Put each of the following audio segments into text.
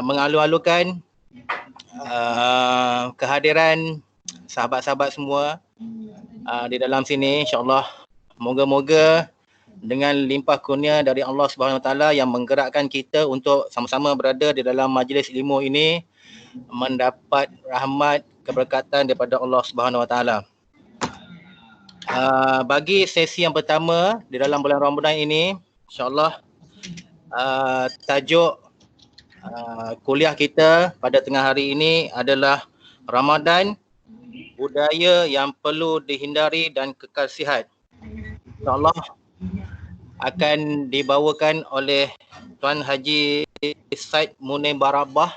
mengalu-alukan kehadiran sahabat-sahabat semua di dalam sini. InsyaAllah moga-moga dengan limpah kurnia dari Allah Subhanahu Wa Taala yang menggerakkan kita untuk sama-sama berada di dalam majlis ilmu ini, mendapat rahmat keberkatan daripada Allah Subhanahu Wa Taala. Bagi sesi yang pertama di dalam bulan Ramadan ini, insyaAllah tajuk kuliah kita pada tengah hari ini adalah Ramadan, budaya yang perlu dihindari dan kekal sihat. InsyaAllah akan dibawakan oleh Tuan Haji Said Munir Barabah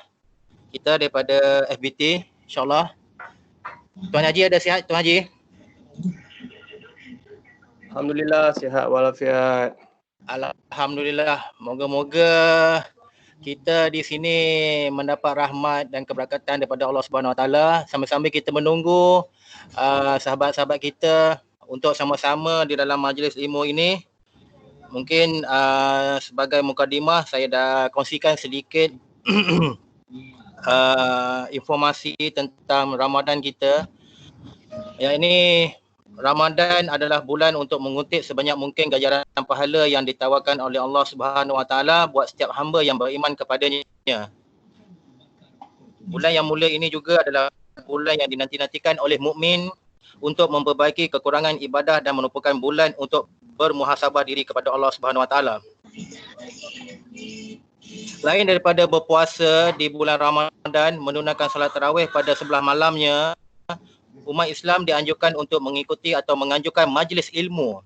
kita daripada FBT, insyaAllah. Tuan Haji ada sihat, Tuan Haji? Alhamdulillah, sihat walafiat. Alhamdulillah, moga-moga kita di sini mendapat rahmat dan keberkatan daripada Allah Subhanahu Wa Taala. Sambil-sambil kita menunggu sahabat-sahabat kita untuk sama-sama di dalam majlis ilmu ini. Mungkin sebagai mukadimah saya dah kongsikan sedikit informasi tentang Ramadan kita. Yang ini Ramadan adalah bulan untuk mengutip sebanyak mungkin ganjaran pahala yang ditawarkan oleh Allah Subhanahu Wa Taala buat setiap hamba yang beriman kepadanya. Bulan yang mulia ini juga adalah bulan yang dinanti-nantikan oleh mukmin untuk memperbaiki kekurangan ibadah dan merupakan bulan untuk bermuhasabah diri kepada Allah Subhanahu Wa Taala. Selain daripada berpuasa di bulan Ramadan, menunaikan salat tarawih pada sebelah malamnya, umat Islam dianjurkan untuk mengikuti atau menganjurkan majlis ilmu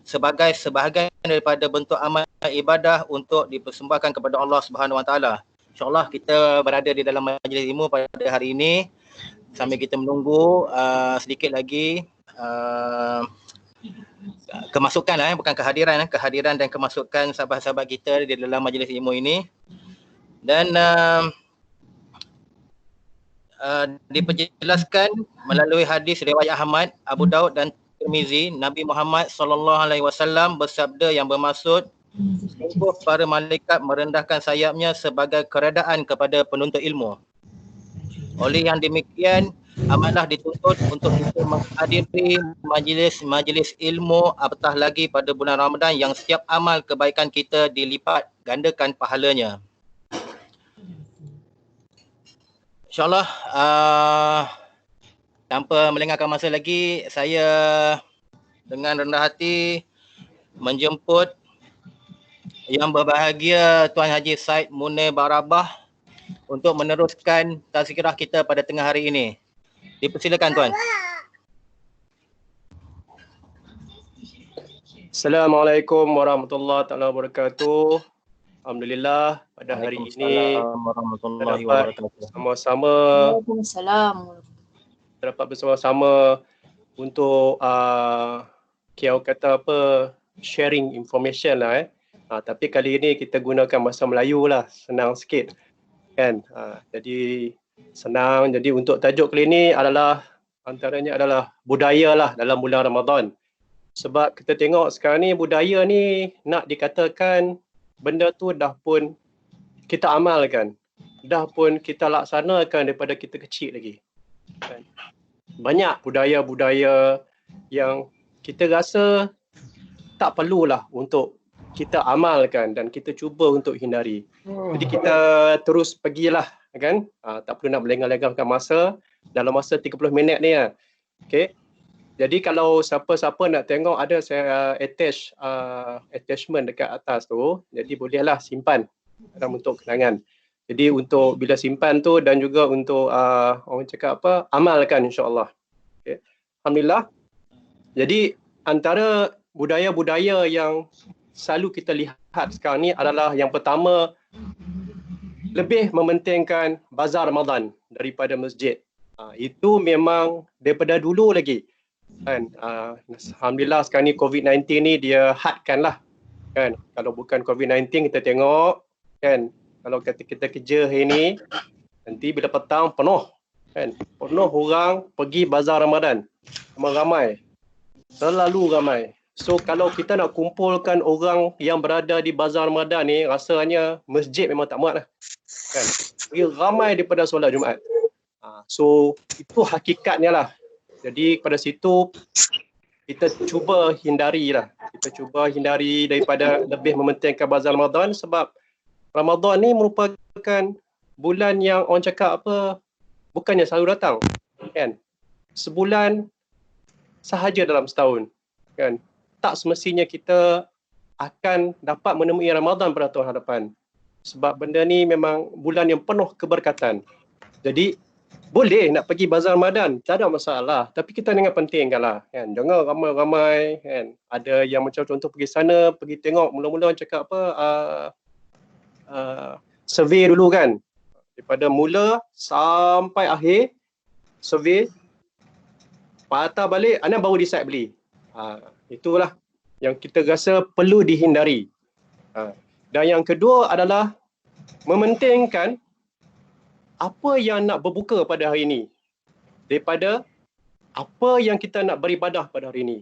sebagai sebahagian daripada bentuk amal ibadah untuk dipersembahkan kepada Allah Subhanahu Wa Taala. InsyaAllah kita berada di dalam majlis ilmu pada hari ini sambil kita menunggu sedikit lagi kemasukan bukan kehadiran dan kemasukan sahabat-sahabat kita di dalam majlis ilmu ini. Dan diperjelaskan melalui hadis riwayat Ahmad, Abu Daud dan Tirmizi, Nabi Muhammad SAW bersabda yang bermaksud, sungguh para malaikat merendahkan sayapnya sebagai keredaan kepada penuntut ilmu. Oleh yang demikian, amatlah dituntut untuk kita menghadiri majlis ilmu, apatah lagi pada bulan Ramadan yang setiap amal kebaikan kita dilipat gandakan pahalanya. InsyaAllah tanpa melengahkan masa lagi, saya dengan rendah hati menjemput yang berbahagia Tuan Haji Said Munir Barabah untuk meneruskan tazkirah kita pada tengah hari ini. Dipersilakan Tuan. Assalamualaikum warahmatullahi wabarakatuh. Alhamdulillah pada hari ini warahmatullahi dapat bersama-sama untuk Kiau kata apa, sharing information lah tapi kali ini kita gunakan bahasa Melayu lah, senang sikit kan. Jadi senang. Jadi untuk tajuk kali ini adalah antaranya adalah budaya lah dalam bulan Ramadan. Sebab kita tengok sekarang ni budaya ni nak dikatakan benda tu dah pun kita amalkan, dah pun kita laksanakan daripada kita kecil lagi. Banyak budaya-budaya yang kita rasa tak perlulah untuk kita amalkan dan kita cuba untuk hindari. Jadi kita terus pergilah kan. Tak perlu nak melengah-lengahkan masa dalam masa 30 minit ni Okay. Jadi kalau siapa-siapa nak tengok, ada saya attachment dekat atas tu. Jadi bolehlah simpan dalam bentuk kenangan. Jadi untuk bila simpan tu dan juga untuk orang cakap apa, amalkan insya-Allah. Okay. Alhamdulillah. Jadi antara budaya-budaya yang selalu kita lihat sekarang ni adalah yang pertama, lebih mementingkan bazar Ramadan daripada masjid. Itu memang daripada dulu lagi. Kan, alhamdulillah sekarang ni COVID-19 ni dia hadkan lah kan. Kalau bukan COVID-19 kita tengok kan, kalau kata kita kerja hari ni, nanti bila petang penuh kan, penuh orang pergi bazar Ramadan, ramai, selalu ramai. So kalau kita nak kumpulkan orang yang berada di bazar Ramadan ni, rasanya masjid memang tak muat lah. Kan? Ramai daripada solat Jumaat. So itu hakikatnya lah. Jadi pada situ kita cuba hindari lah. Kita cuba hindari daripada lebih mementingkan bazar Ramadan, sebab Ramadan ni merupakan bulan yang orang cakap apa, bukannya selalu datang. Kan? Sebulan sahaja dalam setahun. Kan? Tak semestinya kita akan dapat menemui Ramadan pada tahun hadapan. Sebab benda ni memang bulan yang penuh keberkatan. Jadi boleh nak pergi bazar Ramadan, tak ada masalah. Tapi kita dengan pentingkan lah. Kan? Jangan ramai-ramai. Kan? Ada yang macam contoh pergi sana, pergi tengok mula-mula cakap apa, survey dulu kan. Daripada mula sampai akhir, survey. Patah balik, anda baru decide beli. Itulah yang kita rasa perlu dihindari. Dan yang kedua adalah mementingkan apa yang nak berbuka pada hari ini daripada apa yang kita nak beribadah pada hari ini.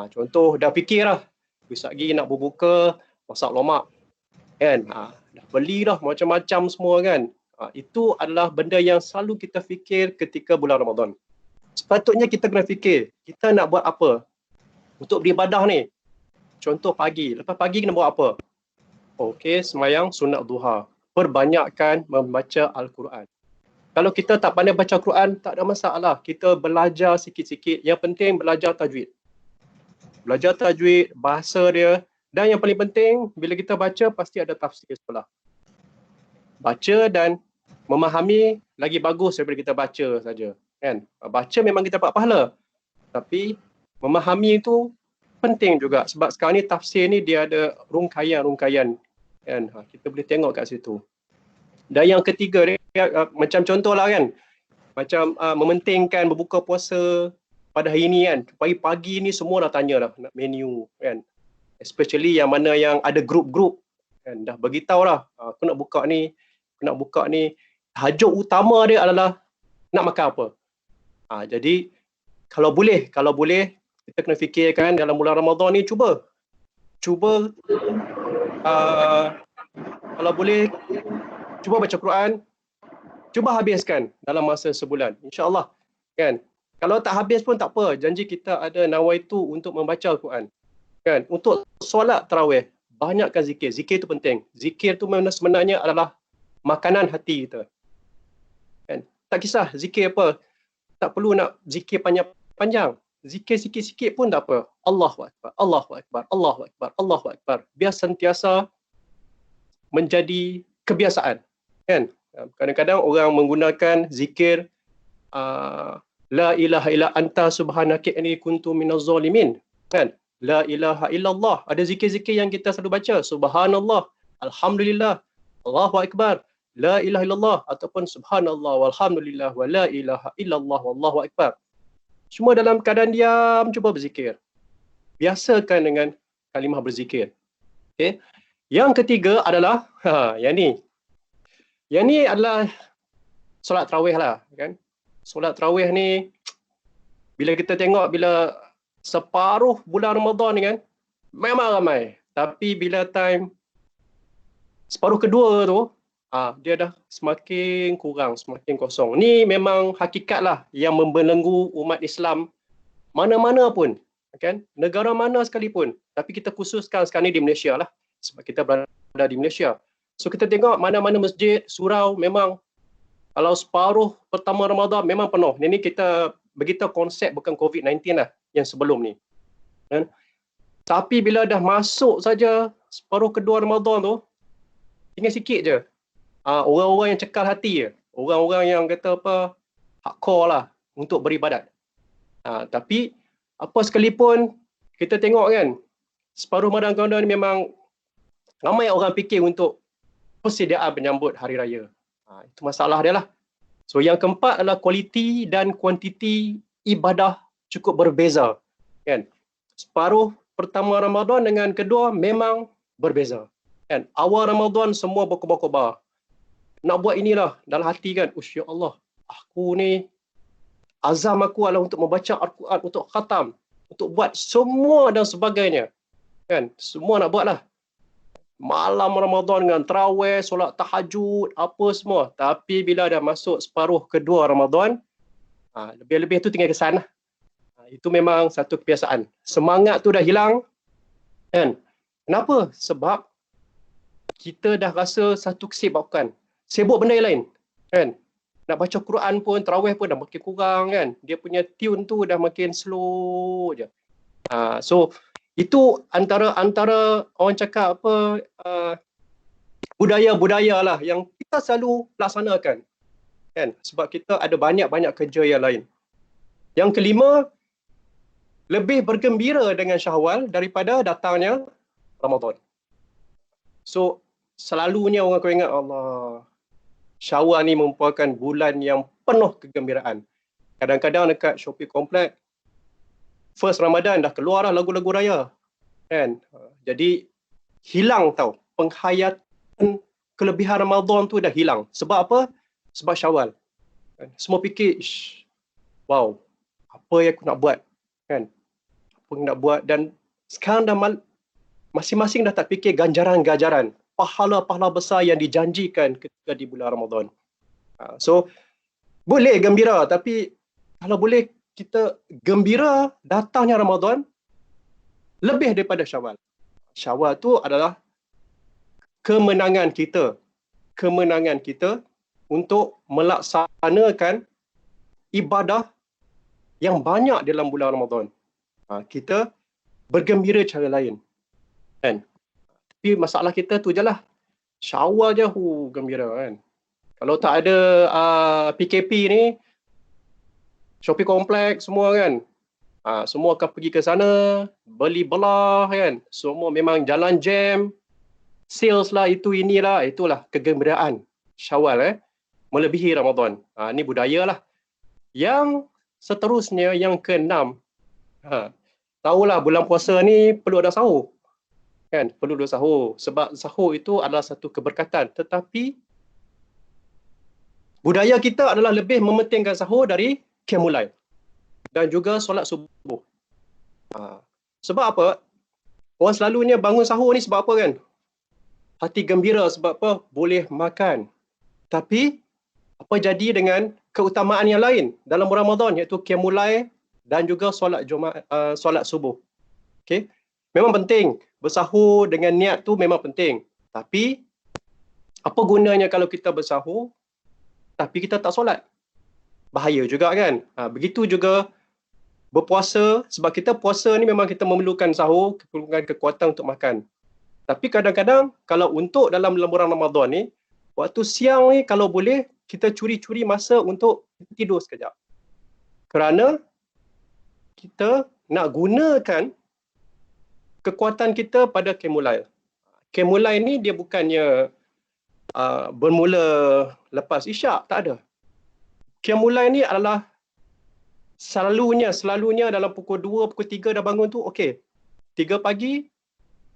Contoh, dah fikirlah, besok lagi nak berbuka, masak lomak. Kan? Dah beli dah macam-macam semua kan. Itu adalah benda yang selalu kita fikir ketika bulan Ramadan. Sepatutnya kita kena fikir, kita nak buat apa untuk beribadah ni. Contoh pagi, lepas pagi kena buat apa? Okey, sembahyang sunat duha. Perbanyakkan membaca Al-Quran. Kalau kita tak pandai baca Al-Quran, tak ada masalah. Kita belajar sikit-sikit. Yang penting belajar tajwid. Belajar tajwid, bahasa dia. Dan yang paling penting, bila kita baca, pasti ada tafsir sebelah. Baca dan memahami lagi bagus daripada kita baca saja. Kan? Baca memang kita dapat pahala. Tapi memahami itu penting juga, sebab sekarang ni tafsir ni dia ada rungkaian-rungkaian kan. Kita boleh tengok kat situ. Dan yang ketiga dia, macam contohlah kan, macam mementingkan berbuka puasa pada hari ni kan. Pagi-pagi ni semua dah tanya dah nak menu kan. Especially yang mana yang ada grup-grup kan, dah beritahu lah, aku nak buka ni, aku nak buka ni. Tajuk utama dia adalah nak makan apa. Jadi kalau boleh kita kena fikirkan dalam bulan Ramadan ni, cuba kalau boleh cuba baca Quran, cuba habiskan dalam masa sebulan, insya-Allah kan. Kalau tak habis pun tak apa, janji kita ada nawaitu untuk membaca Al-Quran kan. Untuk solat tarawih, banyakkan zikir. Zikir tu penting. Zikir tu sebenarnya adalah makanan hati kita kan. Tak kisah zikir apa, tak perlu nak zikir panjang-panjang. Zikir sikit-sikit pun tak apa. Allahu Akbar, Allahu Akbar, Allahu Akbar, Allahu Akbar. Biar sentiasa menjadi kebiasaan. Kan? Kadang-kadang orang menggunakan zikir la ilaha illa anta subhanaka inni kuntu minaz zalimin. Kan? La ilaha illallah. Ada zikir-zikir yang kita selalu baca. Subhanallah, alhamdulillah, Allahu Akbar, la ilaha illallah, ataupun subhanallah walhamdulillah wa la ilaha illallah wallahu akbar. Cuma dalam keadaan diam, cuba berzikir. Biasakan dengan kalimah berzikir. Okay. Yang ketiga adalah, yang ni adalah solat tarawih lah. Kan? Solat tarawih ni, bila kita tengok, bila separuh bulan Ramadan ni kan, memang ramai. Tapi bila time separuh kedua tu, dia dah semakin kurang, semakin kosong. Ni memang hakikat lah yang membelenggu umat Islam mana-mana pun, kan? Negara mana sekalipun. Tapi kita khususkan sekarang ni di Malaysia lah, sebab kita berada di Malaysia. So kita tengok mana-mana masjid, surau memang kalau separuh pertama Ramadan memang penuh. Ini kita beritahu konsep bukan COVID-19 lah yang sebelum ni. Kan? Tapi bila dah masuk saja separuh kedua Ramadan tu, tinggal sikit je. Orang-orang yang cekal hati je. Orang-orang yang kata apa, hardcore lah untuk beribadat. Tapi apa sekalipun kita tengok kan, separuh Ramadan ni memang ramai orang fikir untuk persediaan menyambut hari raya. Itu masalah dia lah. So yang keempat adalah kualiti dan kuantiti ibadah cukup berbeza. Kan? Separuh pertama Ramadan dengan kedua memang berbeza. Kan? Awal Ramadan semua berkobar-kobar. Nak buat inilah dalam hati kan, ya Allah, aku ni azam aku adalah untuk membaca Al-Quran, untuk khatam. untuk buat semua dan sebagainya. Kan? Semua nak buat lah. Malam Ramadan dengan tarawih, solat tahajud, apa semua. Tapi bila dah masuk separuh kedua Ramadan, lebih-lebih tu tinggal kesan lah. Itu memang satu kebiasaan. Semangat tu dah hilang. Kan? Kenapa? Sebab kita dah rasa satu kesibukan. Sibuk benda yang lain. Kan? Nak baca Quran pun, tarawih pun dah makin kurang kan. Dia punya tune tu dah makin slow je. So itu antara orang cakap apa budaya-budaya lah yang kita selalu laksanakan. Kan? Sebab kita ada banyak-banyak kerja yang lain. Yang kelima, lebih bergembira dengan Syawal daripada datangnya Ramadan. So selalunya orang akan ingat Allah, Syawal ni merupakan bulan yang penuh kegembiraan. Kadang-kadang dekat Shopee Complex, first Ramadan dah keluar lah lagu-lagu raya. Kan? Jadi hilang tau. Penghayatan kelebihan Ramadan tu dah hilang. Sebab apa? Sebab Syawal. Kan? Semua fikir, wow, apa yang aku nak buat? Kan? Apa yang nak buat? Dan sekarang dah masing-masing dah tak fikir ganjaran-ganjaran, pahala-pahala besar yang dijanjikan ketika di bulan Ramadan. So, boleh gembira, tapi kalau boleh kita gembira datangnya Ramadan lebih daripada Syawal. Syawal tu adalah kemenangan kita untuk melaksanakan ibadah yang banyak dalam bulan Ramadan. Kita bergembira cara lain. Kan? Tapi masalah kita tu je lah. Syawal je gembira kan. Kalau tak ada PKP ni, Shopee Complex semua kan. Semua akan pergi ke sana, beli belah kan. Semua memang jalan jam, sales lah, inilah, itulah kegembiraan Syawal melebihi Ramadan. Ni budaya lah. Yang seterusnya, yang ke-6. Tahulah bulan puasa ni perlu ada sahur. Kan? Perlu ada sahur. Sebab sahur itu adalah satu keberkatan. Tetapi budaya kita adalah lebih mementingkan sahur dari qiyamul lail dan juga solat subuh. Sebab apa? Orang selalunya bangun sahur ni sebab apa kan? Hati gembira sebab apa? Boleh makan. Tapi apa jadi dengan keutamaan yang lain dalam bulan Ramadan, iaitu qiyamul lail dan juga solat solat subuh. Okey. Memang penting bersahur dengan niat tu, memang penting. Tapi apa gunanya kalau kita bersahur tapi kita tak solat? Bahaya juga kan? Begitu juga berpuasa, sebab kita puasa ni memang kita memerlukan sahur, memerlukan kekuatan untuk makan. Tapi kadang-kadang kalau untuk dalam bulan Ramadan ni, waktu siang ni kalau boleh kita curi-curi masa untuk tidur sekejap. Kerana kita nak gunakan kekuatan kita pada qiyamul lail. Qiyamul lail ni dia bukannya bermula lepas isyak, tak ada. Qiyamul lail ni adalah selalunya dalam pukul 2, pukul 3 dah bangun tu, okey. 3 pagi,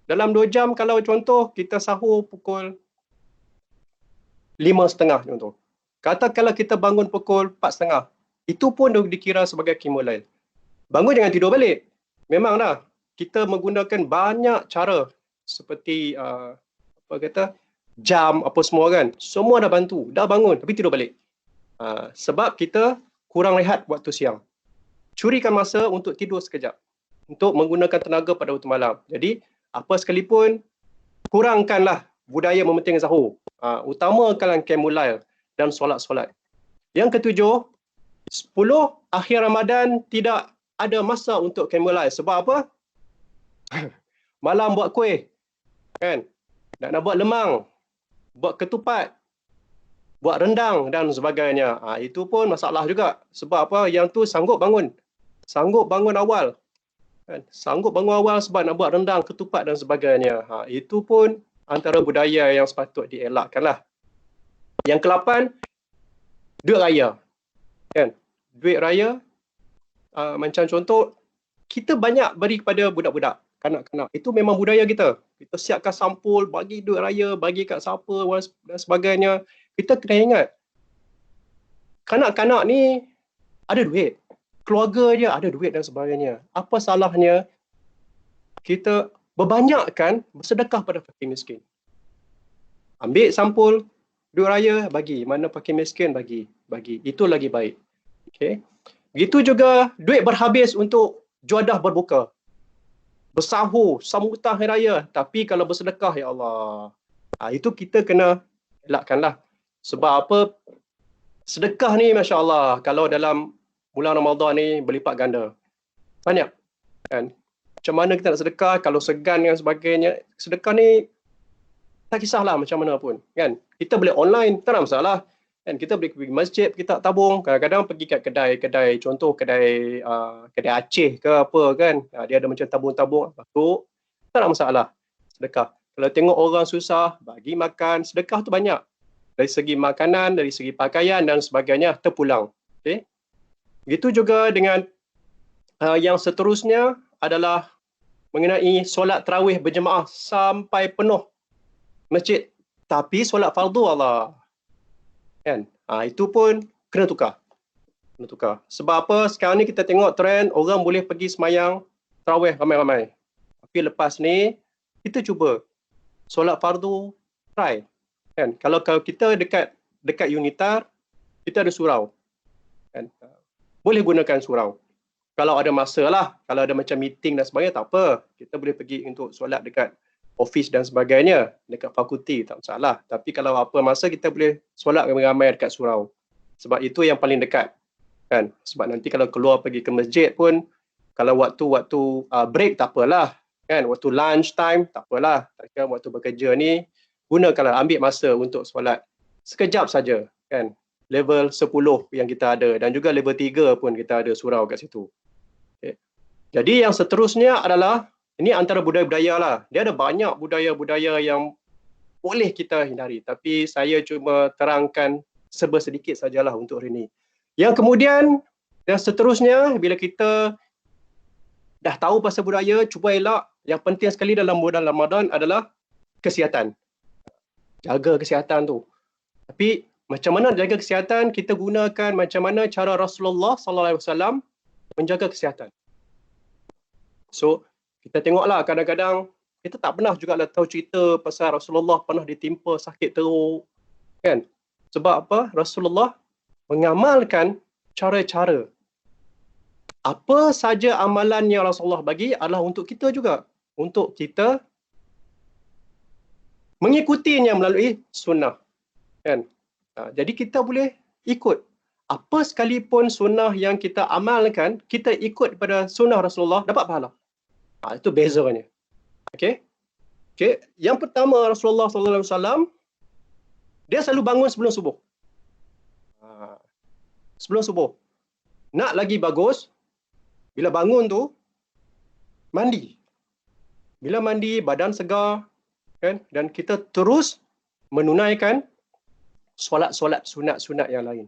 dalam 2 jam kalau contoh kita sahur pukul 5.30 contoh. Katakanlah kita bangun pukul 4.30, itu pun dikira sebagai qiyamul lail. Bangun jangan tidur balik. Memang dah, kita menggunakan banyak cara seperti jam apa semua kan. Semua dah bantu, dah bangun tapi tidur balik. Sebab kita kurang rehat waktu siang. Curikan masa untuk tidur sekejap, untuk menggunakan tenaga pada waktu malam. Jadi apa sekalipun, kurangkanlah budaya mementingkan sahur. Utamakanlah qiyamul lail dan solat-solat. Yang ketujuh, 10 akhir Ramadan tidak ada masa untuk qiyamul lail. Sebab apa? Malam buat kuih, kan? Nak buat lemang, buat ketupat, buat rendang dan sebagainya. Itu pun masalah juga. Sebab apa? Yang tu sanggup bangun awal. Kan? Sanggup bangun awal sebab nak buat rendang, ketupat dan sebagainya. Itu pun antara budaya yang sepatut dielakkanlah. Yang ke-8, duit raya. Kan? Duit raya, macam contoh, kita banyak beri kepada budak-budak, kanak-kanak. Itu memang budaya kita. Kita siapkan sampul, bagi duit raya, bagi kat siapa dan sebagainya. Kita kena ingat, kanak-kanak ni ada duit. keluarga dia ada duit dan sebagainya. Apa salahnya kita berbanyakkan bersedekah pada fakir miskin? Ambil sampul duit raya, bagi. Mana fakir miskin, bagi. Itu lagi baik. Okay. Begitu juga duit berhabis untuk juadah berbuka. Bersahur, sambutan hari raya. Tapi kalau bersedekah, ya Allah. Itu kita kena elakkanlah. Sebab apa? Sedekah ni, Masya Allah, kalau dalam bulan Ramadan ni berlipat ganda. Banyak. Kan? Macam mana kita nak sedekah, kalau segan dan sebagainya. Sedekah ni, tak kisahlah macam mana pun. Kan? Kita boleh online, tak ada masalah. Kan? Kita boleh pergi masjid, kita tabung. Kadang-kadang pergi kat kedai, contoh kedai Aceh ke apa kan. Dia ada macam tabung-tabung. Batuk, tak ada masalah. Sedekah. Kalau tengok orang susah, bagi makan, sedekah tu banyak. Dari segi makanan, dari segi pakaian dan sebagainya, terpulang. Okay? Begitu juga dengan yang seterusnya adalah mengenai solat tarawih berjemaah sampai penuh masjid. Tapi solat fardu Allah. Kan? Itu pun kena tukar. Sebab apa? Sekarang ni kita tengok trend orang boleh pergi semayang tarawih ramai-ramai. Tapi lepas ni, kita cuba solat fardu, try. Kan? Kalau kita dekat Unitar, kita ada surau. Kan? Boleh gunakan surau. Kalau ada masa lah, kalau ada macam meeting dan sebagainya, tak apa. Kita boleh pergi untuk solat dekat office dan sebagainya, dekat fakulti, tak masalah. Tapi kalau apa masa, kita boleh solat ramai-ramai dekat surau. Sebab itu yang paling dekat. Kan? Sebab nanti kalau keluar pergi ke masjid pun, kalau waktu break tak apalah. Kan? Waktu lunch time, tak apalah. Takkan waktu bekerja ni, gunakanlah, ambil masa untuk solat. Sekejap saja. Kan? Level 10 yang kita ada. Dan juga level 3 pun kita ada surau kat situ. Okay. Jadi yang seterusnya adalah, ini antara budaya-budaya lah. Dia ada banyak budaya-budaya yang boleh kita hindari. Tapi saya cuma terangkan sedikit sajalah untuk hari ini. Yang kemudian, yang seterusnya, bila kita dah tahu pasal budaya, cuba elak. Yang penting sekali dalam bulan Ramadan adalah kesihatan. Jaga kesihatan tu. Tapi macam mana jaga kesihatan? Kita gunakan macam mana cara Rasulullah SAW menjaga kesihatan. So, kita tengoklah kadang-kadang kita tak pernah juga lah tahu cerita pasal Rasulullah pernah ditimpa sakit teruk. Kan? Sebab apa? Rasulullah mengamalkan cara-cara. Apa saja amalan yang Rasulullah bagi adalah untuk kita juga. Untuk kita mengikutinya melalui sunnah. Kan? Jadi kita boleh ikut. Apa sekalipun sunnah yang kita amalkan, kita ikut pada sunnah Rasulullah, dapat pahala. Itu bezanya. Okay? Yang pertama, Rasulullah SAW, dia selalu bangun sebelum subuh. Sebelum subuh. Nak lagi bagus, bila bangun tu, mandi. Bila mandi, badan segar, kan? Dan kita terus menunaikan solat-solat sunat-sunat yang lain.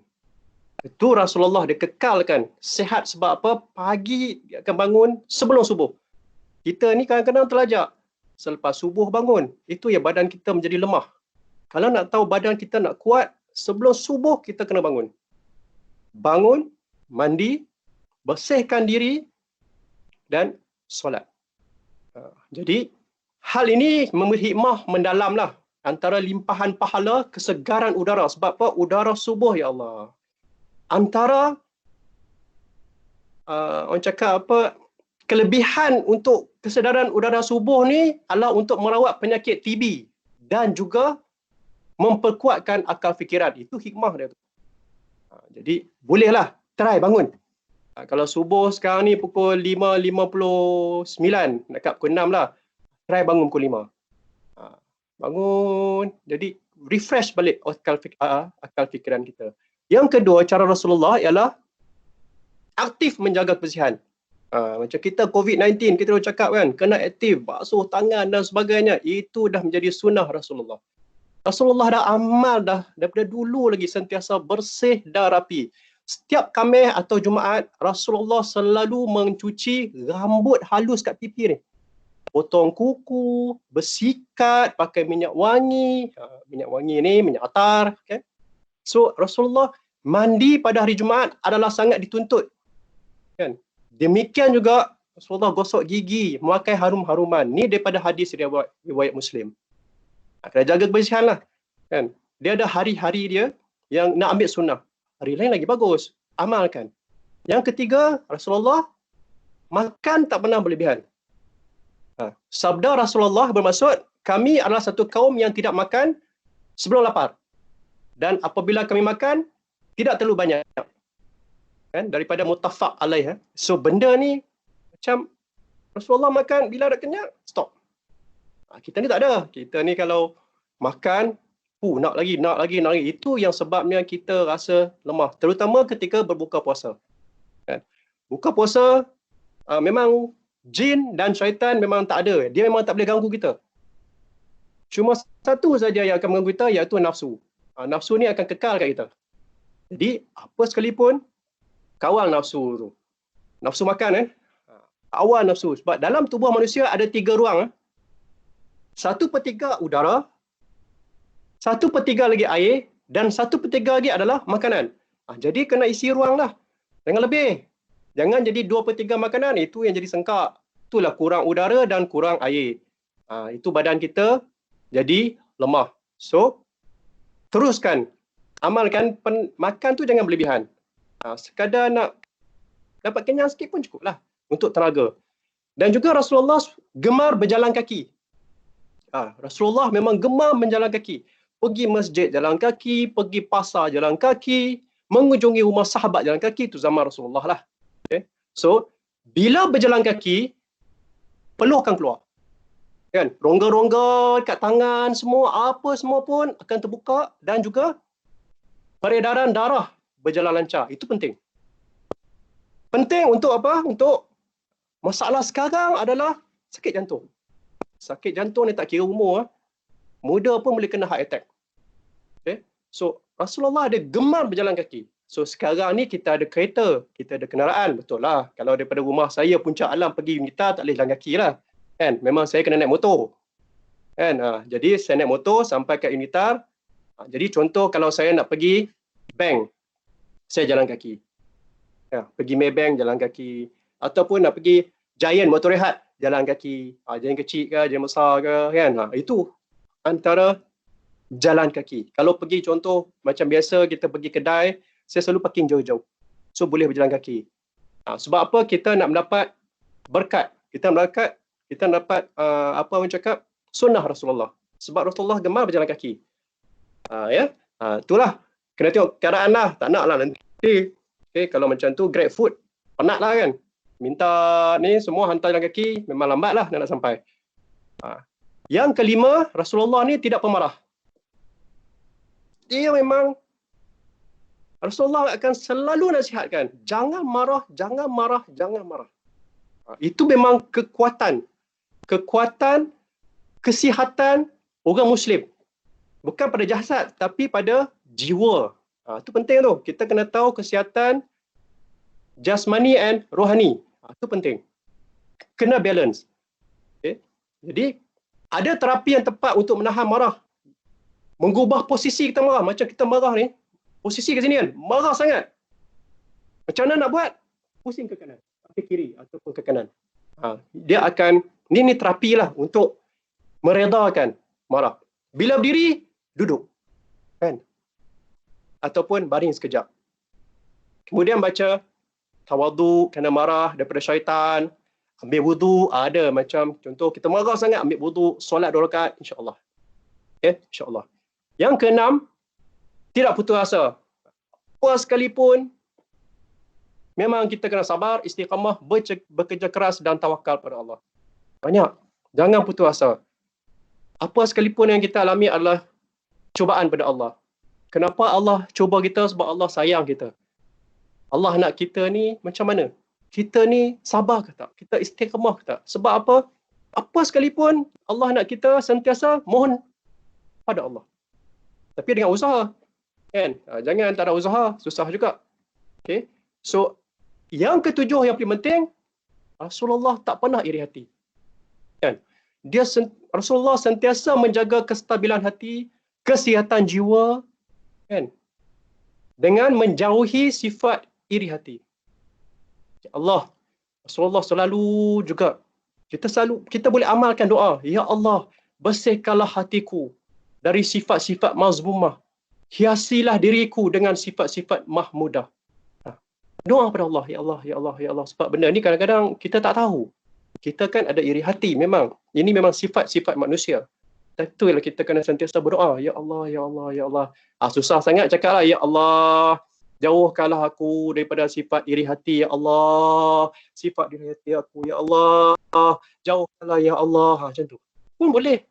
Itu Rasulullah dia kekalkan sihat sebab apa? Pagi dia akan bangun sebelum subuh. Kita ni kadang-kadang terlajak. Selepas subuh bangun, itu ya badan kita menjadi lemah. Kalau nak tahu badan kita nak kuat, sebelum subuh kita kena bangun. Bangun, mandi, bersihkan diri dan solat. Jadi, hal ini memberi hikmah mendalamlah antara limpahan pahala kesegaran udara. Sebab apa? Udara subuh, ya Allah. Antara orang cakap apa, kelebihan untuk kesedaran udara subuh ni adalah untuk merawat penyakit TB dan juga memperkuatkan akal fikiran. Itu hikmah dia tu. Jadi bolehlah try bangun. Kalau subuh sekarang ni pukul 5.59, dekat pukul 6 lah. Try bangun pukul 5. Bangun, jadi refresh balik akal fikiran kita. Yang kedua, cara Rasulullah ialah aktif menjaga kebersihan. Macam kita COVID-19, kita dah cakap kan, kena aktif, basuh tangan dan sebagainya. Itu dah menjadi sunnah Rasulullah. Rasulullah dah amal dah daripada dulu lagi sentiasa bersih dan rapi. Setiap Khamis atau Jumaat, Rasulullah selalu mencuci rambut halus kat pipi ni. Potong kuku, bersikat, pakai minyak wangi. Minyak wangi ni, minyak atar. Okay? So, Rasulullah mandi pada hari Jumaat adalah sangat dituntut. Kan? Demikian juga Rasulullah gosok gigi, memakai harum-haruman. Ni daripada hadis riwayat Muslim. Kena jaga kebersihan lah. Kan? Dia ada hari-hari dia yang nak ambil sunnah. Hari lain lagi bagus. Amalkan. Yang ketiga, Rasulullah makan tak pernah berlebihan. Sabda Rasulullah bermaksud, kami adalah satu kaum yang tidak makan sebelum lapar. Dan apabila kami makan, tidak terlalu banyak. Kan? Daripada muttafaq alaih. So benda ni, macam Rasulullah makan, bila dah kenyang, stop. Kita ni tak ada. Kita ni kalau makan, nak lagi. Itu yang sebabnya kita rasa lemah. Terutama ketika berbuka puasa. Kan? Buka puasa, memang jin dan syaitan memang tak ada. Dia memang tak boleh ganggu kita. Cuma satu saja yang akan mengganggu kita, iaitu nafsu. Nafsu ni akan kekal kat kita. Jadi, apa sekalipun, kawal nafsu tu. Nafsu makan, awal nafsu. Sebab dalam tubuh manusia ada 3 ruang. 1/3 udara, 1/3 lagi air, dan 1/3 lagi adalah makanan. Jadi kena isi ruang lah. Jangan lebih. Jangan jadi 2/3 makanan, itu yang jadi sengkak. Itulah kurang udara dan kurang air. Itu badan kita jadi lemah. So, teruskan. Amalkan, makan tu jangan berlebihan. Sekadar nak dapat kenyang sikit pun cukup lah untuk tenaga. Dan juga Rasulullah gemar berjalan kaki. Rasulullah memang gemar berjalan kaki. Pergi masjid jalan kaki, pergi pasar jalan kaki, mengunjungi rumah sahabat jalan kaki, itu zaman Rasulullah lah. Okay. So, bila berjalan kaki, peluh akan keluar. Kan? Rongga-rongga kat tangan, apa semua pun akan terbuka, dan juga peredaran darah berjalan lancar. Itu penting. Penting untuk apa? Untuk masalah sekarang adalah sakit jantung. Sakit jantung ni tak kira umur. Muda pun boleh kena heart attack. Okay? So, Rasulullah ada gemar berjalan kaki. So, sekarang ni kita ada kereta, kita ada kenderaan. Betul lah. Kalau daripada rumah saya, Puncak Alam pergi Unita, tak boleh jalan kaki lah. Kan? Memang saya kena naik motor. Kan? Jadi, saya naik motor sampai ke Unita. Jadi, contoh kalau saya nak pergi bank, saya jalan kaki. Pergi Maybank, jalan kaki. Ataupun nak pergi Giant, motor rehat, jalan kaki. Giant kecil ke, Giant besar ke, kan? Itu antara jalan kaki. Kalau pergi contoh, macam biasa kita pergi kedai, saya selalu parking jauh-jauh. So, boleh berjalan kaki. Sebab apa? Kita nak mendapat berkat. Kita mendapat apa orang cakap? Sunnah Rasulullah. Sebab Rasulullah gemar berjalan kaki. Itulah. Kena tengok keadaan lah. Tak nak lah nanti. Okay, kalau macam tu, Grab Food. Penat lah kan. Minta ni semua hantar jalan kaki, memang lambat lah nak sampai. Yang kelima, Rasulullah ni tidak pemarah. Dia memang, Rasulullah akan selalu nasihatkan, jangan marah, jangan marah, jangan marah. Itu memang kekuatan, kesihatan orang Muslim. Bukan pada jasad, tapi pada jiwa. Itu penting tu. Kita kena tahu kesihatan jasmani and rohani. Itu penting. Kena balance. Okay. Jadi, ada terapi yang tepat untuk menahan marah. Mengubah posisi kita marah. Macam kita marah ni, posisi ke sini kan, marah sangat. Macam mana nak buat? Pusing ke kanan, ke kiri ataupun ke kanan. Dia akan, ni terapi lah untuk meredakan marah. Bila berdiri, duduk. Kan? Ataupun baring sekejap. Kemudian baca tawaduk, kena marah daripada syaitan, ambil wudu, ada macam contoh kita marah sangat, ambil wudu, solat 2 rakaat, insya-Allah. Okay, insya-Allah. Yang keenam, tidak putus asa. Apa sekalipun, memang kita kena sabar, istiqamah, bekerja keras dan tawakal pada Allah. Banyak. Jangan putus asa. Apa sekalipun yang kita alami adalah cubaan pada Allah. Kenapa Allah cuba kita? Sebab Allah sayang kita. Allah nak kita ni macam mana? Kita ni sabar ke tak? Kita istiqamah ke tak? Sebab apa? Apa sekalipun Allah nak kita sentiasa mohon pada Allah. Tapi dengan usaha. Kan? Jangan tak ada usaha, susah juga. Okay? So, yang ketujuh yang paling penting, Rasulullah tak pernah iri hati. Kan? Rasulullah sentiasa menjaga kestabilan hati, kesihatan jiwa, kan? Dengan menjauhi sifat iri hati. Ya Allah, Rasulullah selalu juga kita boleh amalkan doa. Ya Allah, bersihkanlah hatiku dari sifat-sifat mazmumah. Hiasilah diriku dengan sifat-sifat mahmudah. Doa pada Allah, ya Allah, ya Allah, ya Allah. Sebab benda ni kadang-kadang kita tak tahu. Kita kan ada iri hati memang. Ini memang sifat-sifat manusia. Tentulah kita kena sentiasa berdoa. Ya Allah, ya Allah, ya Allah. Susah sangat cakaplah, ya Allah, jauhkanlah aku daripada sifat iri hati, ya Allah. Sifat iri hati aku, ya Allah. Jauhkanlah, ya Allah. Macam tu. Pun boleh.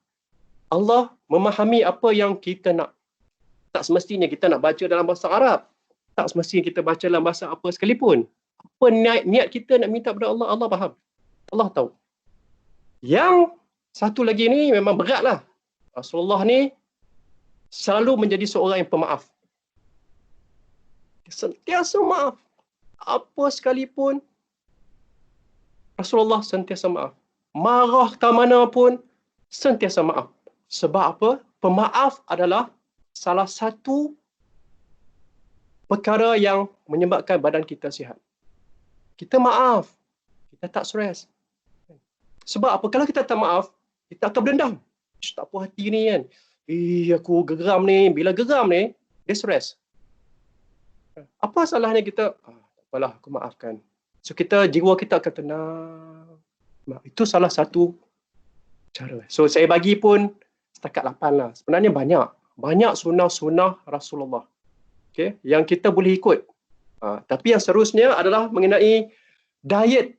Allah memahami apa yang kita nak. Tak semestinya kita nak baca dalam bahasa Arab. Tak semestinya kita baca dalam bahasa apa sekalipun. Apa niat kita nak minta kepada Allah, Allah faham. Allah tahu. Yang satu lagi ni memang beratlah. Rasulullah ni selalu menjadi seorang yang pemaaf. Sentiasa maaf. Apa sekalipun, Rasulullah sentiasa maaf. Marah ke mana pun, sentiasa maaf. Sebab apa? Pemaaf adalah salah satu perkara yang menyebabkan badan kita sihat. Kita maaf. Kita tak stres. Sebab apa? Kalau kita tak maaf, kita akan berdendam. Tak puas hati ni kan. Aku geram ni. Bila geram ni, dia stres. Apa salahnya kita? Tak apalah, aku maafkan. So jiwa kita akan tenang. Itu salah satu cara. So saya bagi pun setakat 8 lah. Sebenarnya banyak. Banyak sunnah-sunnah Rasulullah. Okay? Yang kita boleh ikut. Tapi yang seterusnya adalah mengenai diet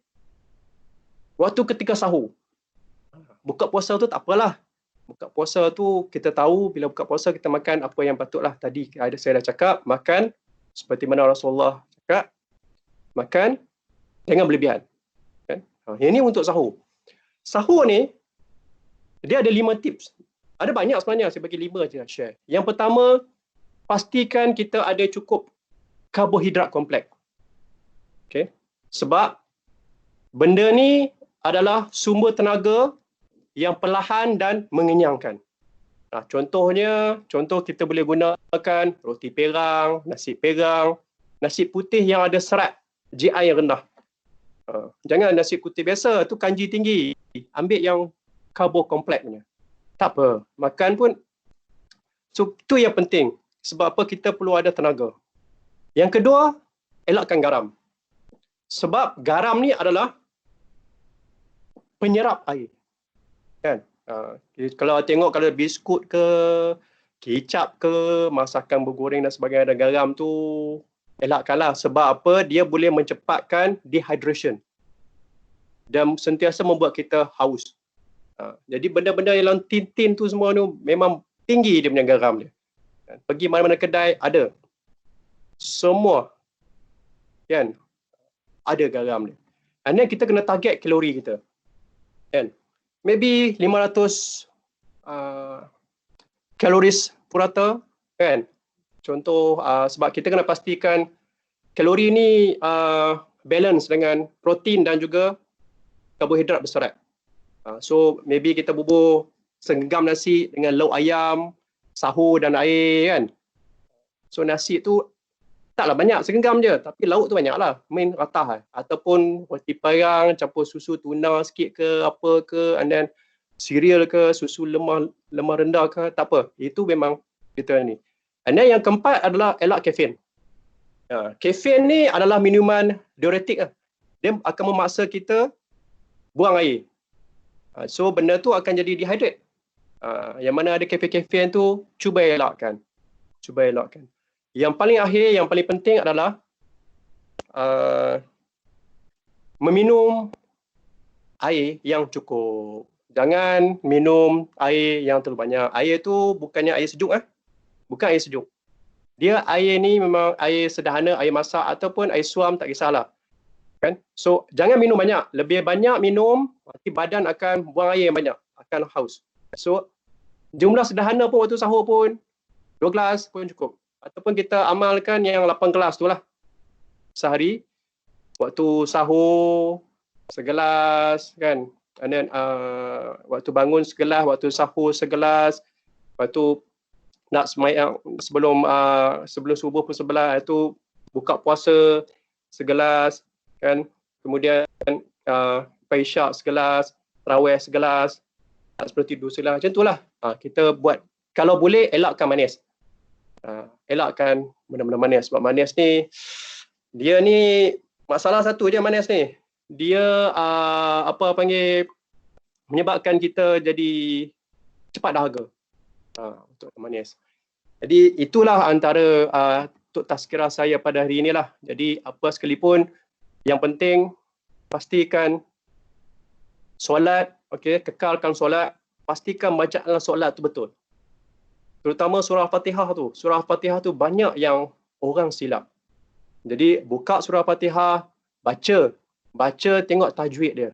waktu ketika sahur. Buka puasa tu tak apalah. Buka puasa tu kita tahu bila buka puasa kita makan apa yang patutlah. Tadi saya dah cakap, makan seperti mana Rasulullah cakap, makan jangan berlebihan. Kan? Yang ini untuk sahur. Sahur ni dia ada 5 tips. Ada banyak sebenarnya, saya bagi 5 je nak share. Yang pertama, pastikan kita ada cukup karbohidrat kompleks. Okay? Sebab benda ni adalah sumber tenaga yang perlahan dan mengenyangkan. Contoh kita boleh gunakan roti perang, nasi putih yang ada serat GI yang rendah. Jangan nasi putih biasa, tu kanji tinggi. Ambil yang karbo kompleks punya. Tak apa, makan pun. So, itu yang penting. Sebab apa? Kita perlu ada tenaga. Yang kedua, elakkan garam. Sebab garam ni adalah penyerap air. Kan? Kalau tengok kalau biskut ke, kicap ke, masakan bergoreng dan sebagainya ada garam tu, elakkanlah. Sebab apa? Dia boleh mencepatkan dehydration. Dan sentiasa membuat kita haus. Jadi benda-benda yang tin-tin tu semua tu memang tinggi dia punya garam dia. Pergi mana-mana kedai ada. Semua kan ada garam dia. And then kita kena target kalori kita. Kan? Maybe 500 kaloris purata kan. Contoh sebab kita kena pastikan kalori ni balance dengan protein dan juga karbohidrat berserat. So maybe kita bubuh segenggam nasi dengan lauk ayam, sahur dan air kan. So nasi tu taklah banyak, segenggam je. Tapi lauk tu banyak lah. Main ratah lah. Ataupun roti parang, campur susu tuna sikit ke, apa ke. And then cereal ke, susu lemah rendah ke. Tak apa. Itu memang kita ni. And then yang keempat adalah elak kafein. Kafein ni adalah minuman diuretik lah. Dia akan memaksa kita buang air. So benda tu akan jadi dehydrate. Yang mana ada kafein tu, cuba elakkan. Yang paling akhir, yang paling penting adalah meminum air yang cukup. Jangan minum air yang terlalu banyak. Air tu bukannya air sejuk. Bukan air sejuk. Dia air ni memang air sederhana, air masak ataupun air suam, tak kisahlah. Kan? So jangan minum banyak. Lebih banyak minum, nanti badan akan buang air yang banyak. Akan haus. So jumlah sederhana pun waktu sahur pun 2 gelas pun cukup. Ataupun kita amalkan yang 8 gelas tu lah sehari. Waktu sahur segelas kan. And then waktu bangun segelas, waktu sahur segelas. Waktu nak semayang sebelum subuh pun sebelah, itu buka puasa segelas kan. kemudian Isyak segelas, Tarawih segelas, sebelum tidur segelas, macam itulah. Kita buat, kalau boleh elakkan manis. Elakkan benda-benda manis, sebab manis ni dia ni masalah satu je manis ni. Dia menyebabkan kita jadi cepat dahaga. Untuk manis. Jadi itulah antara untuk tazkirah saya pada hari inilah. Jadi apa sekalipun, yang penting pastikan solat, kekalkan solat, pastikan bacaan solat tu betul. Terutama surah Fatihah tu. Surah Fatihah tu banyak yang orang silap. Jadi buka surah Fatihah, baca tengok tajwid dia.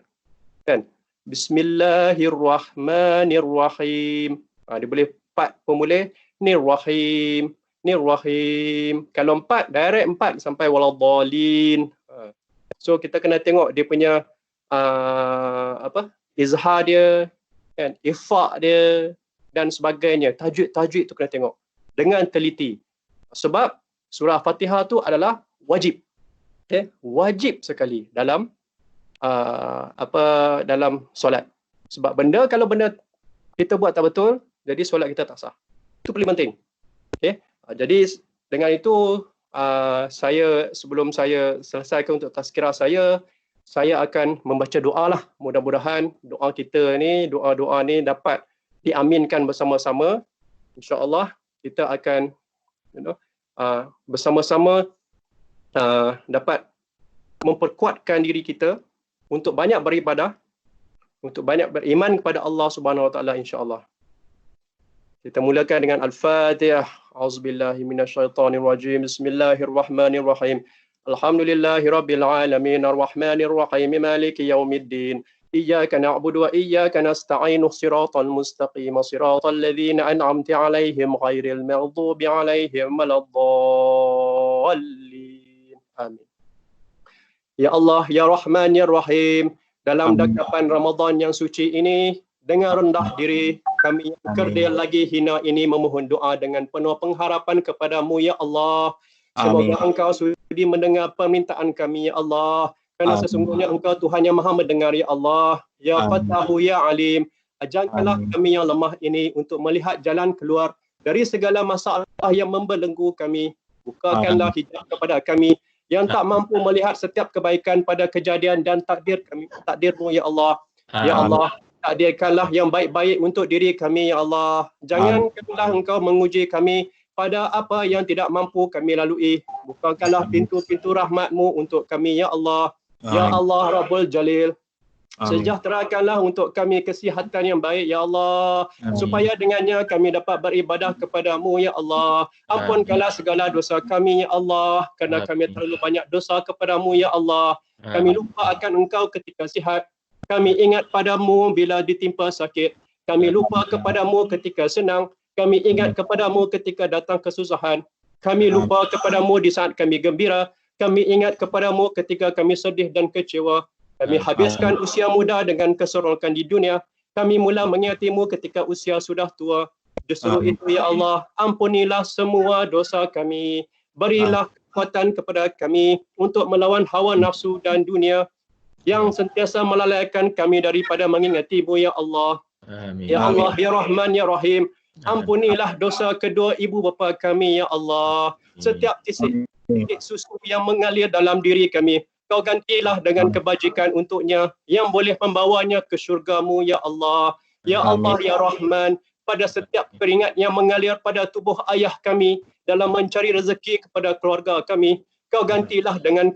Kan? Bismillahirrahmanirrahim. Dia boleh 4 pun boleh. Nirrahim. Kalau 4, direct 4 sampai waladhdallin. So kita kena tengok dia punya izhar dia, kan, ifaq dia dan sebagainya. Tajwid tu kena tengok dengan teliti. Sebab surah Fatihah tu adalah wajib. Wajib sekali dalam dalam solat. Sebab kalau benda kita buat tak betul, jadi solat kita tak sah. Itu paling penting. Jadi dengan itu sebelum saya selesaikan untuk tazkirah saya akan membaca doa lah. Mudah-mudahan doa kita ni, doa-doa ni dapat diaminkan bersama-sama. InsyaAllah kita akan bersama-sama dapat memperkuatkan diri kita untuk banyak beribadah, untuk banyak beriman kepada Allah Subhanahu Wa Taala, insya-Allah. Kita mulakan dengan Al-Fatihah. A'udzubillahi minasyaitonirrajim. Bismillahirrahmanirrahim. Alhamdulillahirabbil alamin, arrahmanir rahim, maliki yaumiddin. Iyyaka na'budu wa iyyaka nasta'in. Shiratal mustaqim, shiratal ladzina an'amta 'alaihim ghairil maghdubi 'alaihim waladdallin. Amin. Ya Allah, ya Rahman, ya Rahim, dalam dekapan Ramadan yang suci ini, dengan rendah diri kami yang kerdil lagi hina ini memohon doa dengan penuh pengharapan kepadamu, ya Allah. Semoga Engkau sudi mendengar permintaan kami, ya Allah. Kerana sesungguhnya Engkau Tuhan yang maha mendengar, ya Allah. Ya Fattahu, ya Alim, ajarkanlah kami yang lemah ini untuk melihat jalan keluar dari segala masalah yang membelenggu kami. Bukakanlah hijab kepada kami yang tak mampu melihat setiap kebaikan pada kejadian dan takdir-Mu, ya Allah. Ya Allah, takdirkanlah yang baik-baik untuk diri kami, ya Allah. Janganlah Engkau menguji kami pada apa yang tidak mampu kami lalui. Bukakanlah pintu-pintu rahmat-Mu untuk kami, ya Allah. Ya Allah Rabbul Jalil. Sejahterakanlah untuk kami kesihatan yang baik, ya Allah. Supaya dengannya kami dapat beribadah kepadamu, ya Allah. Ampunkanlah segala dosa kami, ya Allah. Kerana kami terlalu banyak dosa kepadamu, ya Allah. Kami lupa akan Engkau ketika sihat. Kami ingat padamu bila ditimpa sakit. Kami lupa kepadamu ketika senang. Kami ingat kepadamu ketika datang kesusahan. Kami lupa kepadamu di saat kami gembira. Kami ingat kepadamu ketika kami sedih dan kecewa. Kami habiskan usia muda dengan keseronokan di dunia. Kami mula mengingatimu ketika usia sudah tua. Justru itu, ya Allah, ampunilah semua dosa kami. Berilah kekuatan kepada kami untuk melawan hawa nafsu dan dunia yang sentiasa melalaikan kami daripada mengingatimu, ya Allah. Ya Allah, ya Rahman, ya Rahim, ampunilah dosa kedua ibu bapa kami, ya Allah. Setiap titik susu yang mengalir dalam diri kami, Kau gantilah dengan kebajikan untuknya yang boleh membawanya ke syurga-Mu, ya Allah. Ya Allah, ya Rahman, pada setiap keringat yang mengalir pada tubuh ayah kami dalam mencari rezeki kepada keluarga kami, Kau gantilah dengan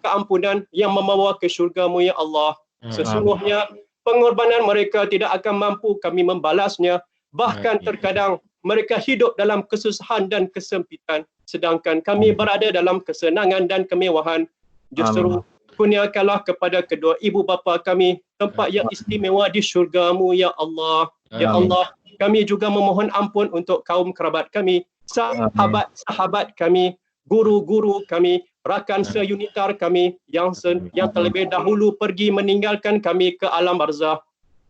keampunan yang membawa ke syurga-Mu, ya Allah. Sesungguhnya pengorbanan mereka tidak akan mampu kami membalasnya. Bahkan terkadang mereka hidup dalam kesusahan dan kesempitan, sedangkan kami berada dalam kesenangan dan kemewahan. Justru kurniakanlah kepada kedua ibu bapa kami tempat yang istimewa di syurga-Mu, ya Allah. Ya Allah, kami juga memohon ampun untuk kaum kerabat kami, sahabat-sahabat kami, guru-guru kami, rakan seunitar kami yang terlebih dahulu pergi meninggalkan kami ke alam barzah.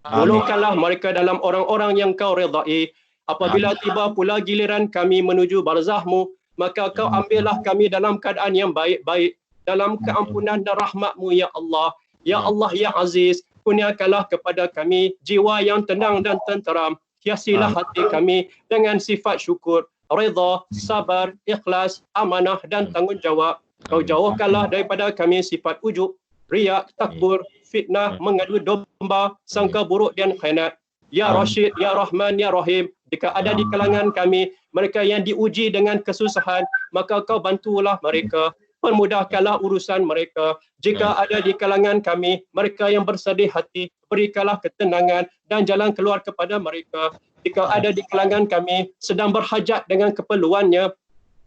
Golongkanlah mereka dalam orang-orang yang Kau redai. Apabila tiba pula giliran kami menuju barzah-Mu, maka Kau ambillah kami dalam keadaan yang baik-baik. dalam keampunan dan rahmat-Mu ya Allah. Ya Allah ya Aziz, kurniakanlah kepada kami jiwa yang tenang dan tenteram. Hiasilah hati kami dengan sifat syukur, redha, sabar, ikhlas, amanah dan tanggungjawab. Kau jauhkanlah daripada kami sifat ujub, riak, takbur, fitnah, mengadu domba, sangka buruk dan khianat. Ya Rashid, Ya Rahman, Ya Rahim, jika ada di kalangan kami mereka yang diuji dengan kesusahan, maka kau bantulah mereka, permudahkanlah urusan mereka. Jika ada di kalangan kami mereka yang bersedih hati, berikanlah ketenangan dan jalan keluar kepada mereka. Jika ada di kalangan kami sedang berhajat dengan keperluannya,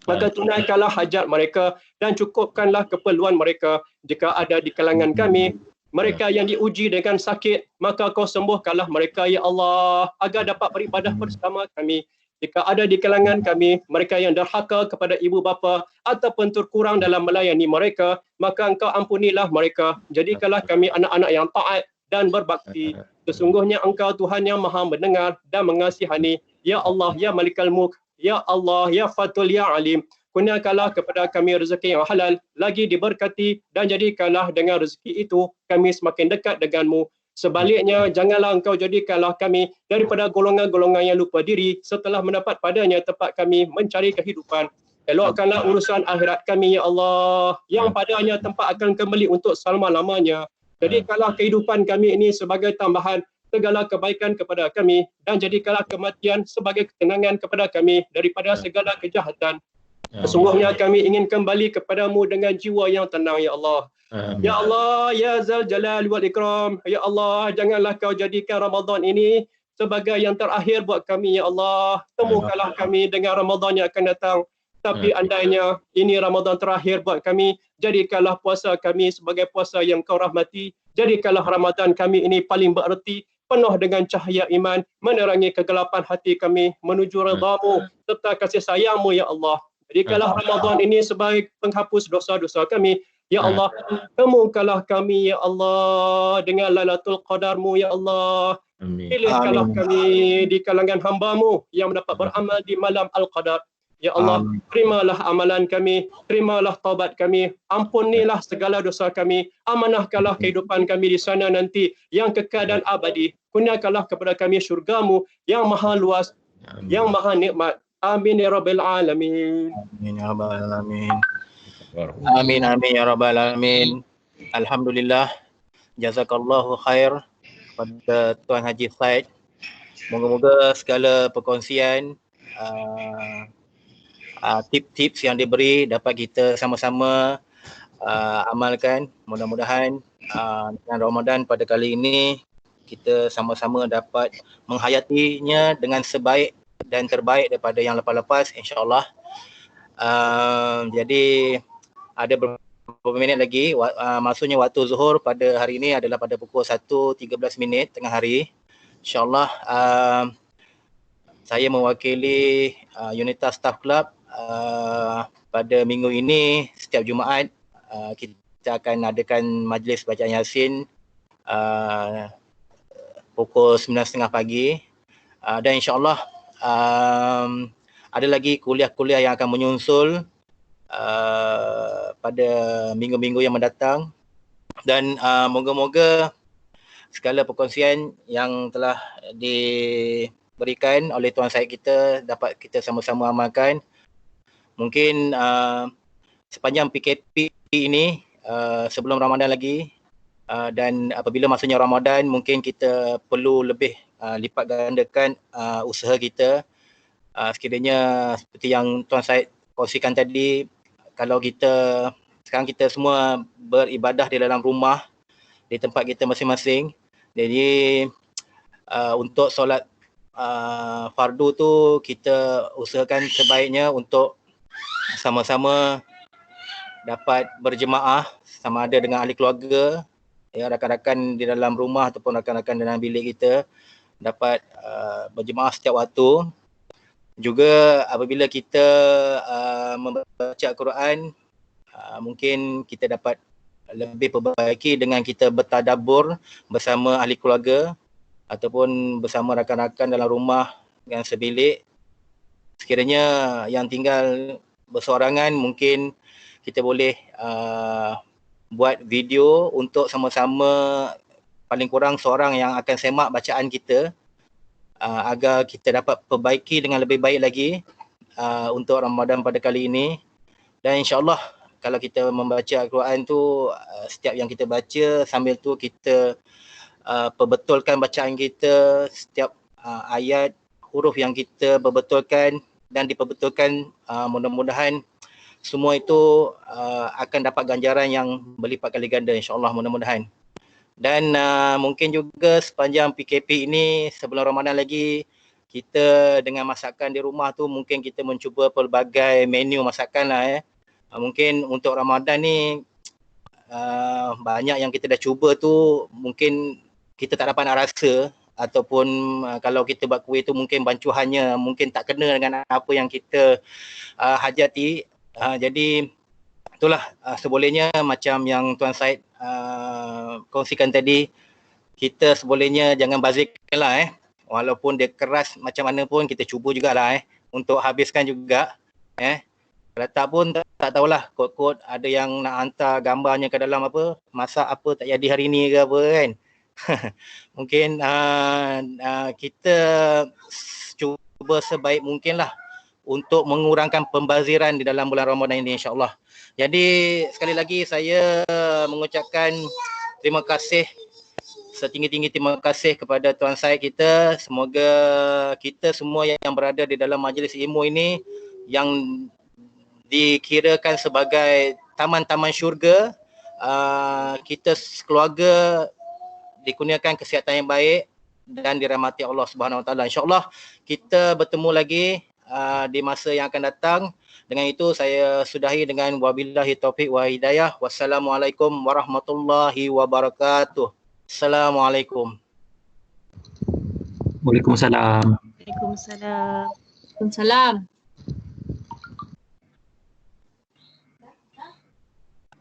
maka tunaikanlah hajat mereka dan cukupkanlah keperluan mereka. Jika ada di kalangan kami mereka yang diuji dengan sakit, maka kau sembuhkanlah mereka ya Allah, agar dapat beribadah bersama kami. Jika ada di kalangan kami mereka yang derhaka kepada ibu bapa ataupun terkurang dalam melayani mereka, maka engkau ampunilah mereka. Jadikanlah kami anak-anak yang taat dan berbakti. Sesungguhnya engkau Tuhan yang maha mendengar dan mengasihani. Ya Allah, Ya Malikal Mulk, Ya Allah, Ya Fatul, Ya Alim. Kurniakanlah kepada kami rezeki yang halal, lagi diberkati, dan jadikanlah dengan rezeki itu kami semakin dekat denganmu. Sebaliknya, janganlah engkau jadikanlah kami daripada golongan-golongan yang lupa diri setelah mendapat padanya tempat kami mencari kehidupan. Elokkanlah urusan akhirat kami, Ya Allah, yang padanya tempat akan kembali untuk selama-lamanya. Jadikanlah kehidupan kami ini sebagai tambahan segala kebaikan kepada kami, dan jadikanlah kematian sebagai ketenangan kepada kami daripada segala kejahatan. Sesungguhnya kami ingin kembali kepadamu dengan jiwa yang tenang, Ya Allah. Ya Allah, Ya Zal Jalal wal Ikram. Ya Allah, janganlah kau jadikan Ramadan ini sebagai yang terakhir buat kami, Ya Allah. Temukanlah kami dengan Ramadan yang akan datang. Tapi andainya ini Ramadan terakhir buat kami, jadikanlah puasa kami sebagai puasa yang kau rahmati. Jadikanlah Ramadan kami ini paling bererti, penuh dengan cahaya iman, menerangi kegelapan hati kami menuju redha-Mu serta kasih sayang-Mu, Ya Allah. Jadikanlah Ramadan ini sebagai penghapus dosa-dosa kami. Ya Allah, temukanlah kami, Ya Allah, dengan Lailatul Qadar-Mu, Ya Allah. Pilihkanlah kami di kalangan hamba-Mu yang mendapat beramal di malam Al-Qadar. Ya Allah, terimalah amalan kami, terimalah taubat kami, ampunilah segala dosa kami, amanahkanlah kehidupan kami di sana nanti yang kekal dan abadi. Kurniakanlah kepada kami syurga-Mu yang maha luas, yang maha nikmat. Amin ya Rabbal Alamin. Amin ya Rabbal Alamin. Amin amin ya Rabbal Alamin. Alhamdulillah. Jazakallahu khair kepada Tuan Haji Said. Moga-moga segala perkongsian tip-tips yang diberi dapat kita sama-sama amalkan. Mudah-mudahan dengan Ramadan pada kali ini kita sama-sama dapat menghayatinya dengan sebaik dan terbaik daripada yang lepas-lepas, insya-Allah. Jadi ada beberapa minit lagi, maksudnya waktu zuhur pada hari ini adalah pada pukul 1.13 tengah hari. InsyaAllah saya mewakili Unitas Staff Club pada minggu ini, setiap Jumaat kita akan adakan majlis bacaan Yasin pukul 9.30 pagi, dan insyaAllah ada lagi kuliah-kuliah yang akan menyusul pada minggu-minggu yang mendatang, dan moga-moga segala perkongsian yang telah diberikan oleh Tuan Syed kita dapat kita sama-sama amalkan. Mungkin sepanjang PKP ini sebelum Ramadan lagi, dan apabila masanya Ramadan mungkin kita perlu lebih lipat gandakan usaha kita. Sekiranya seperti yang Tuan Syed kongsikan tadi, kalau sekarang kita semua beribadah di dalam rumah, di tempat kita masing-masing. Jadi untuk solat fardu tu kita usahakan sebaiknya untuk sama-sama dapat berjemaah, sama ada dengan ahli keluarga, ya, rakan-rakan di dalam rumah ataupun rakan-rakan dalam bilik kita dapat berjemaah setiap waktu. Juga apabila kita membaca Al-Quran, mungkin kita dapat lebih perbaiki dengan kita bertadabbur bersama ahli keluarga ataupun bersama rakan-rakan dalam rumah yang sebilik. Sekiranya yang tinggal bersorangan, mungkin kita boleh buat video untuk sama-sama paling kurang seorang yang akan semak bacaan kita agar kita dapat perbaiki dengan lebih baik lagi untuk Ramadan pada kali ini. Dan insyaAllah kalau kita membaca Al-Quran tu, setiap yang kita baca sambil tu kita perbetulkan bacaan kita, setiap ayat, huruf yang kita perbetulkan dan diperbetulkan, mudah-mudahan semua itu akan dapat ganjaran yang berlipat kali ganda, insyaAllah, mudah-mudahan. Dan mungkin juga sepanjang PKP ini sebelum Ramadan lagi, kita dengan masakan di rumah tu mungkin kita mencuba pelbagai menu masakan lah. Mungkin untuk Ramadan ni banyak yang kita dah cuba tu mungkin kita tak dapat nak rasa, ataupun kalau kita buat kuih tu mungkin bancuhannya mungkin tak kena dengan apa yang kita hajati. Jadi itulah sebolehnya macam yang Tuan Syed kongsikan tadi, kita sebolehnya jangan bazirkan lah walaupun dia keras macam mana pun kita cuba jugalah untuk habiskan juga. Kalau tak pun tak tahulah, kod-kod ada yang nak hantar gambarnya ke dalam apa, masak apa tak jadi hari ni ke apa kan. Mungkin kita cuba sebaik mungkin lah untuk mengurangkan pembaziran di dalam bulan Ramadan ini, insyaAllah. Jadi sekali lagi saya mengucapkan terima kasih, setinggi-tinggi terima kasih kepada Tuan Syed kita. Semoga kita semua yang berada di dalam majlis ilmu ini yang dikirakan sebagai taman-taman syurga, kita keluarga dikurniakan kesihatan yang baik dan dirahmati Allah Subhanahu Wa Taala. InsyaAllah kita bertemu lagi di masa yang akan datang. Dengan itu saya sudahi dengan wabillahi taufiq wa hidayah. Wassalamualaikum warahmatullahi wabarakatuh. Assalamualaikum. Waalaikumsalam. Waalaikumsalam. Waalaikumsalam.